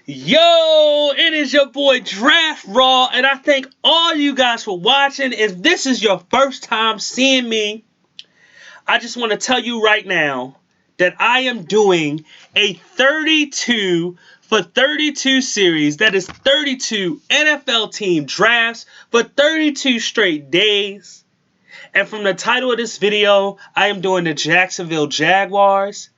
Yo, it is your boy Draft Raw, and I thank all you guys for watching. If this is your first time seeing me, I just want to tell you right now that I am doing a 32 for 32 series. That is 32 NFL team drafts for 32 straight days. And from the title of this video, I am doing the Jacksonville Jaguars.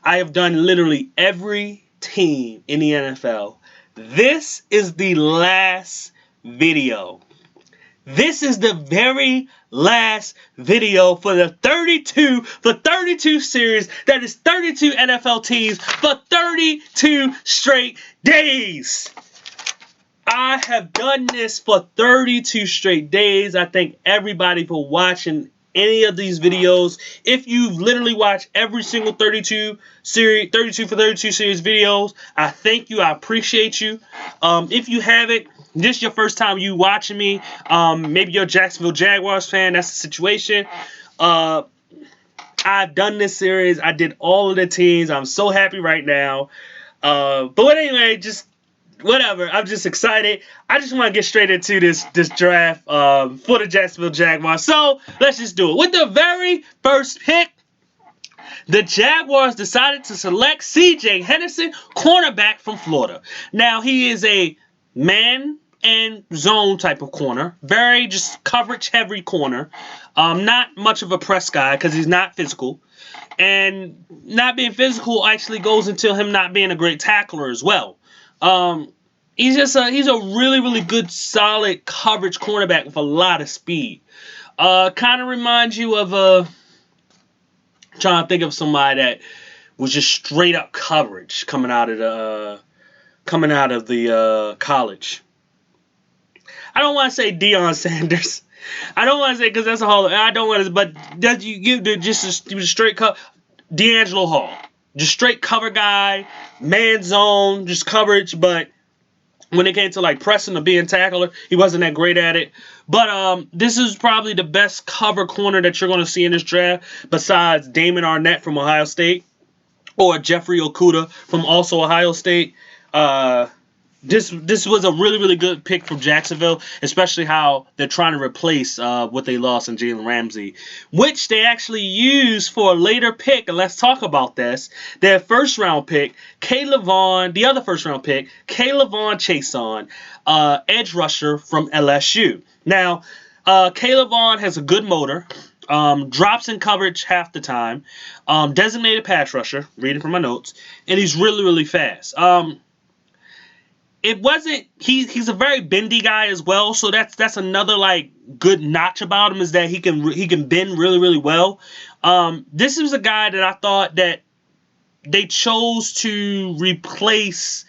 I have done literally every team in the NFL. This is the last video. This is the very last video for the 32 for 32 series. That is 32 NFL teams for 32 straight days. I have done this for 32 straight days. I thank everybody for watching any of these videos. If you've literally watched every single 32 for 32 series videos, I thank you. I appreciate you. If you haven't, this is your first time you watching me. Maybe you're a Jacksonville Jaguars fan. That's the situation. I've done this series. I did all of the teams. I'm so happy right now. But anyway, just whatever. I'm just excited. I just want to get straight into this draft for the Jacksonville Jaguars. So let's just do it. With the very first pick, the Jaguars decided to select C.J. Henderson, cornerback from Florida. Now, he is a man and zone type of corner. Very just coverage heavy corner. Not much of a press guy because he's not physical. And not being physical actually goes into him not being a great tackler as well. He's a really good solid coverage cornerback with a lot of speed. Kind of reminds you of trying to think of somebody that was just straight up coverage coming out of the college. I don't want to say Deion Sanders. I don't want to say because that's a whole. I don't want to, but does you give just a straight cover? D'Angelo Hall, just straight cover guy, man zone, just coverage. But when it came to like pressing or being tackler, he wasn't that great at it. But this is probably the best cover corner that you're going to see in this draft, besides Damon Arnett from Ohio State or Jeffrey Okudah from also Ohio State. This was a really good pick from Jacksonville, especially how they're trying to replace what they lost in Jalen Ramsey, which they actually used for a later pick. And let's talk about this. Their first round pick, the other first round pick, K'Lavon Chaisson, edge rusher from LSU. Now, K'Lavon has a good motor. Drops in coverage half the time. Designated pass rusher, reading from my notes, and he's really fast. It wasn't he's a very bendy guy as well, so that's another like good notch about him is that he can bend really well. This is a guy that I thought that they chose to replace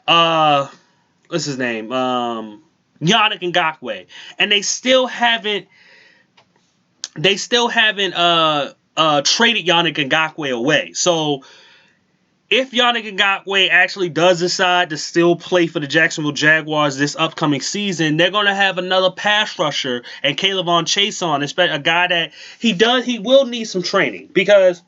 what's his name? Yannick Ngakoue. And they still haven't traded Yannick Ngakoue away. So if Yannick Ngakoue actually does decide to still play for the Jacksonville Jaguars this upcoming season, they're going to have another pass rusher and K'Lavon Chaisson, a guy that he will need some training because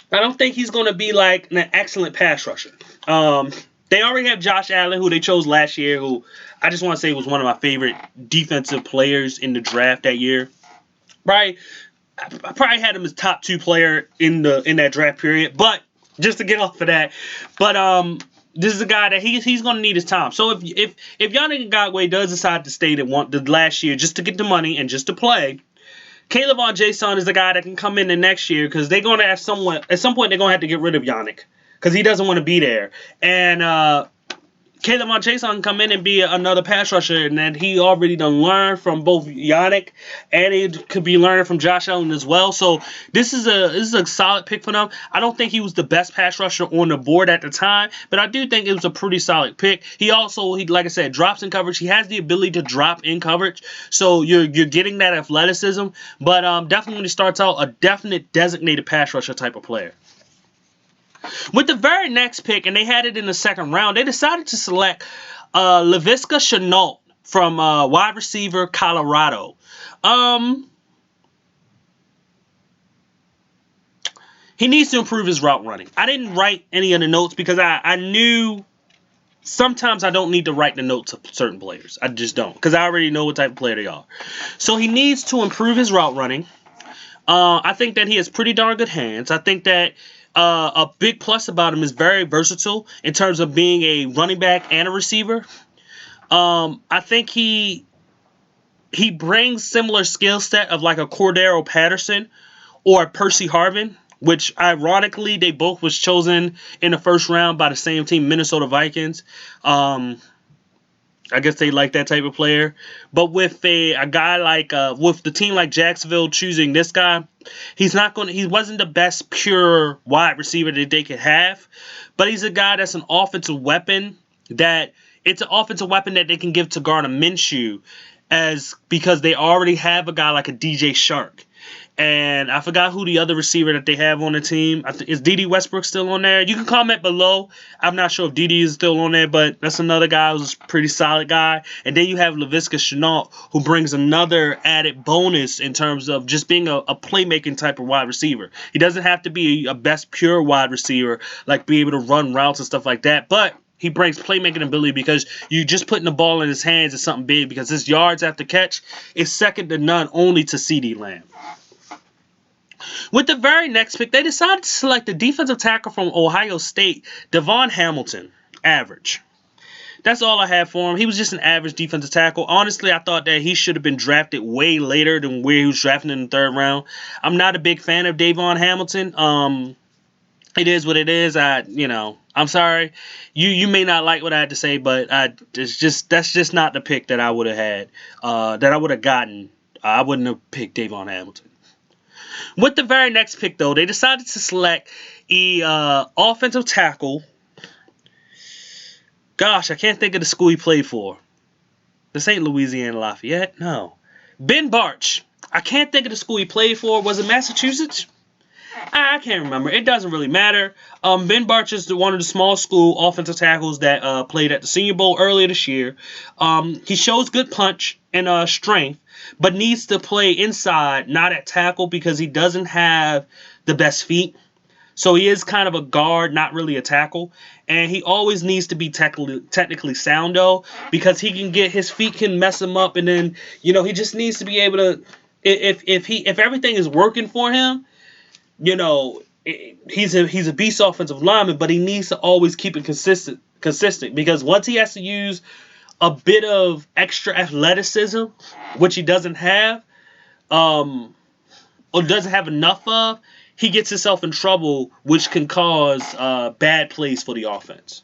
I don't think he's going to be like an excellent pass rusher. They already have Josh Allen, who they chose last year, who I just want to say was one of my favorite defensive players in the draft that year. I probably had him as top 2 player in that draft period, but just to get off of that. But this is a guy that he's going to need his time. So if Yannick Ngakoue does decide to stay the last year just to get the money and just to play, K'Lavon Chaisson is the guy that can come in the next year because they're going to have at some point they're going to have to get rid of Yannick because he doesn't want to be there. And K'Lavon Chaisson can come in and be another pass rusher, and then he already done learned from both Yannick and he could be learning from Josh Allen as well. So this is a solid pick for them. I don't think he was the best pass rusher on the board at the time, but I do think it was a pretty solid pick. He like I said, drops in coverage. He has the ability to drop in coverage, so you're getting that athleticism. But definitely when he starts out, a definite designated pass rusher type of player. With the very next pick, and they had it in the second round, they decided to select Laviska Shenault from wide receiver Colorado. he needs to improve his route running. I didn't write any of the notes because I knew sometimes I don't need to write the notes of certain players. I just don't, because I already know what type of player they are. So he needs to improve his route running. I think that he has pretty darn good hands. I think that a big plus about him is very versatile in terms of being a running back and a receiver. I think he brings similar skill set of like a Cordero Patterson or a Percy Harvin, which ironically they both was chosen in the first round by the same team, Minnesota Vikings. I guess they like that type of player. But with a guy like with the team like Jacksonville choosing this guy, he wasn't the best pure wide receiver that they could have, but he's a guy that's an offensive weapon that they can give to Gardner Minshew because they already have a guy like a DJ Shark. And I forgot who the other receiver that they have on the team. Is D.D. Westbrook still on there? You can comment below. I'm not sure if D.D. is still on there, but that's another guy who's a pretty solid guy. And then you have Laviska Shenault, who brings another added bonus in terms of just being a playmaking type of wide receiver. He doesn't have to be a best pure wide receiver, like be able to run routes and stuff like that, but he brings playmaking ability because you just putting the ball in his hands is something big, because his yards after catch is second to none, only to CeeDee Lamb. With the very next pick, they decided to select the defensive tackle from Ohio State, Devon Hamilton, average. That's all I have for him. He was just an average defensive tackle. Honestly, I thought that he should have been drafted way later than where he was drafted in the third round. I'm not a big fan of Devon Hamilton. It is what it is. I'm sorry. You may not like what I had to say, but that's just not the pick that I would have had. That I would have gotten. I wouldn't have picked Devon Hamilton. With the very next pick, though, they decided to select a offensive tackle. Gosh, I can't think of the school he played for. This ain't Louisiana Lafayette. No. Ben Bartch. I can't think of the school he played for. Was it Massachusetts? I can't remember. It doesn't really matter. Ben Bartch is one of the small school offensive tackles that played at the Senior Bowl earlier this year. He shows good punch and strength, but needs to play inside, not at tackle, because he doesn't have the best feet. So he is kind of a guard, not really a tackle. And he always needs to be technically sound, though, because his feet can mess him up. And then, he just needs to be able to, if everything is working for him, he's a beast offensive lineman, but he needs to always keep it consistent, because once he has to use a bit of extra athleticism, which he doesn't have, or doesn't have enough of, he gets himself in trouble, which can cause bad plays for the offense.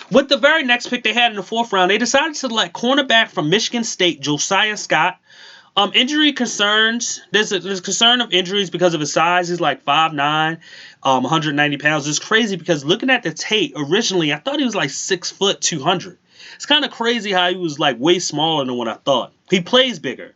With the very next pick they had in the fourth round, they decided to select cornerback from Michigan State, Josiah Scott. Injury concerns. There's a concern of injuries because of his size. He's like 5'9", 190 pounds. It's crazy because looking at the tape, originally I thought he was like 6 foot 200. It's kind of crazy how he was like way smaller than what I thought. He plays bigger.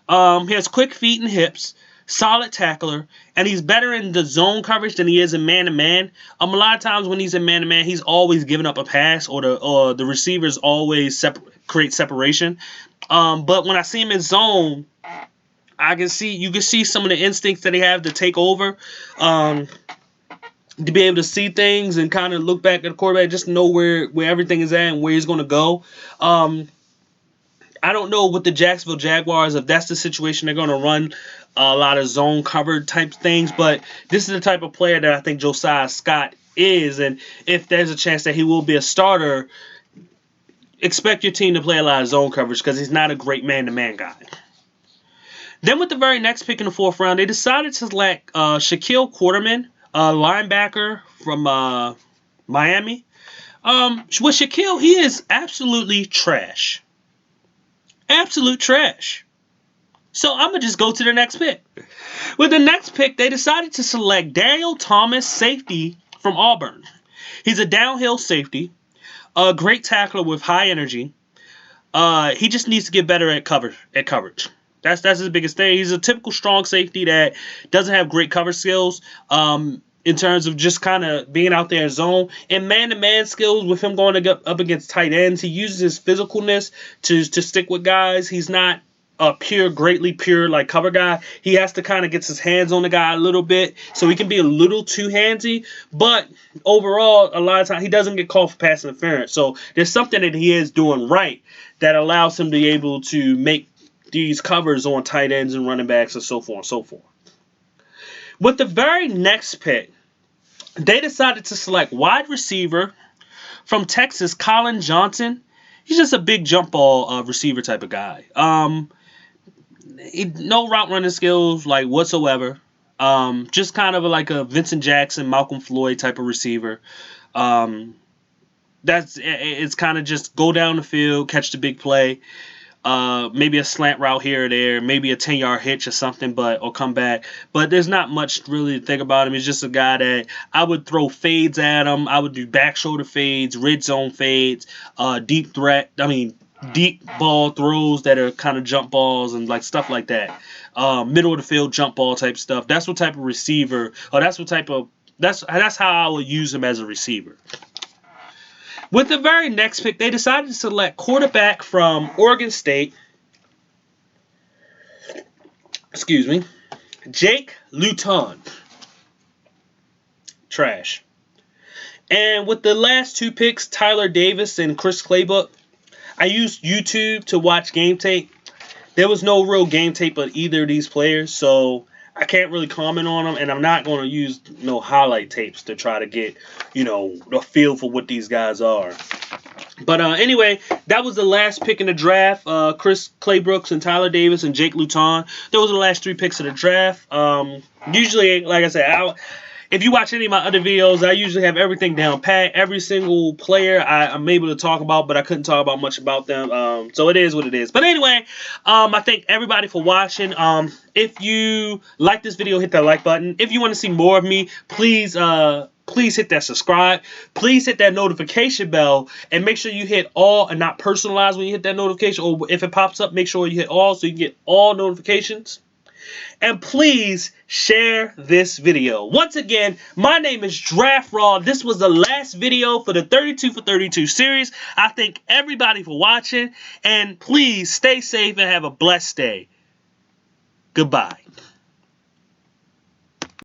He has quick feet and hips, solid tackler, and he's better in the zone coverage than he is in man-to-man. A lot of times when he's in man-to-man, he's always giving up a pass, or the receivers always create separation. But when I see him in zone, you can see some of the instincts that he have to take over, to be able to see things and kind of look back at the quarterback, just to know where everything is at and where he's going to go. I don't know with the Jacksonville Jaguars if that's the situation they're going to run a lot of zone covered type things, but this is the type of player that I think Josiah Scott is, and if there's a chance that he will be a starter, expect your team to play a lot of zone coverage because he's not a great man-to-man guy. Then with the very next pick in the fourth round, they decided to select Shaquille Quarterman, a linebacker from Miami. With Shaquille, he is absolutely trash. Absolute trash. So I'm going to just go to the next pick. With the next pick, they decided to select Daniel Thomas, safety from Auburn. He's a downhill safety, a great tackler with high energy. He just needs to get better at coverage. That's his biggest thing. He's a typical strong safety that doesn't have great cover skills in terms of just kind of being out there in zone. And man-to-man skills with him going up against tight ends, he uses his physicalness to stick with guys. He's not a greatly pure like cover guy. He has to kind of get his hands on the guy a little bit, so he can be a little too handsy. But overall, a lot of times he doesn't get called for pass interference. So there's something that he is doing right that allows him to be able to make these covers on tight ends and running backs and so forth and so forth. With the very next pick, they decided to select wide receiver from Texas, Colin Johnson. He's just a big jump ball receiver type of guy. No route running skills like whatsoever. Just kind of like a Vincent Jackson, Malcolm Floyd type of receiver. It's kind of just go down the field, catch the big play. Maybe a slant route here or there, maybe a 10-yard hitch or something, or come back. But there's not much really to think about him. He's just a guy that I would throw fades at him. I would do back shoulder fades, red zone fades, deep ball throws that are kind of jump balls and like stuff like that. Middle of the field jump ball type stuff. That's what type of receiver, or that's how I would use him as a receiver. With the very next pick, they decided to select quarterback from Oregon State. Jake Luton. Trash. And with the last two picks, Tyler Davis and Chris Claybook, I used YouTube to watch game tape. There was no real game tape of either of these players, so I can't really comment on them, and I'm not going to use no highlight tapes to try to get, the feel for what these guys are. But anyway, that was the last pick in the draft. Chris Claybrooks and Tyler Davis and Jake Luton. Those are the last three picks of the draft. Usually, like I said, if you watch any of my other videos, I usually have everything down pat. Every single player I'm able to talk about, but I couldn't talk about much about them. So it is what it is. But anyway, I thank everybody for watching. If you like this video, hit that like button. If you want to see more of me, please hit that subscribe. Please hit that notification bell and make sure you hit all and not personalize when you hit that notification. Or if it pops up, make sure you hit all so you can get all notifications. And please share this video. Once again, my name is Draft Raw. This was the last video for the 32 for 32 series. I thank everybody for watching. And please stay safe and have a blessed day. Goodbye.